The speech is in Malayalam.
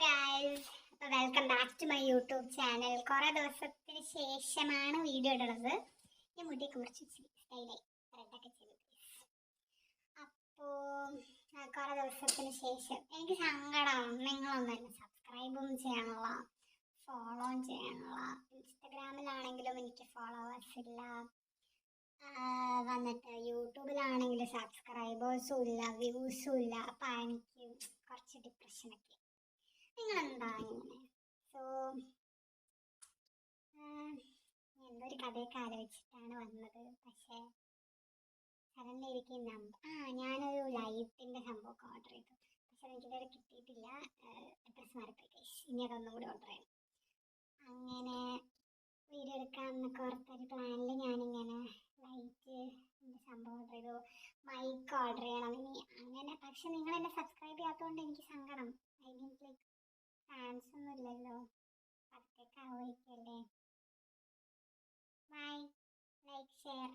ഗൈസ്, അപ്പോൾ welcome back to my YouTube channel. കുറേ ദിവസത്തിന് ശേഷമാണ് വീഡിയോ ഇടുന്നത്. ഈ മുടി കുറച്ച് സ്റ്റൈലായി റെഡൊക്കെ ചെയ്തു. അപ്പോൾ കുറേ ദിവസത്തിന് ശേഷം എനിക്ക് സങ്കടം. നിങ്ങളൊന്നല്ല സബ്സ്ക്രൈബും ചെയ്യാനുള്ള, ഫോളോയും ചെയ്യാനുള്ള. ഇൻസ്റ്റഗ്രാമിലാണെങ്കിലും എനിക്ക് ഫോളോവേഴ്സ് ഇല്ല, വന്നിട്ട് യൂട്യൂബിലാണെങ്കിലും സബ്സ്ക്രൈബേഴ്സും ഇല്ല, വ്യൂസും ഇല്ല. അപ്പം എനിക്ക് കുറച്ച് ഡിപ്രഷനൊക്കെ. നിങ്ങളെന്താ ഇങ്ങനെ? സോ എന്തൊരു കഥയൊക്കെ ആലോചിച്ചിട്ടാണ് വന്നത്. പക്ഷേ സഡൻലി എനിക്ക് ഞാനൊരു ലൈറ്റിൻ്റെ സംഭവമൊക്കെ ഓർഡർ ചെയ്തു. പക്ഷെ എനിക്കിതുവരെ കിട്ടിയിട്ടില്ല. അഡ്രസ്സ് മാറിപ്പോയി ഗൈസ്. ഇനി അതൊന്നും കൂടി ഓർഡർ ചെയ്യണം. അങ്ങനെ വീഡിയോ എടുക്കാമെന്നൊക്കെ ഓർത്തൊരു പ്ലാനിൽ ഞാനിങ്ങനെ ലൈറ്റിൻ്റെ സംഭവം ഓർഡർ ചെയ്തു. മൈക്ക് ഓർഡർ ചെയ്യണം ഇനി അങ്ങനെ. പക്ഷെ നിങ്ങളെന്നെ സബ്സ്ക്രൈബ് ചെയ്യാത്തതുകൊണ്ട് എനിക്ക് സങ്കടം. ഐ മീൻ ലൈക്ക് ഫാൻസ് ഒന്നും ഇല്ലല്ലോ. പതുക്കെ ആവുമായിരിക്കല്ലേ. By, like, share.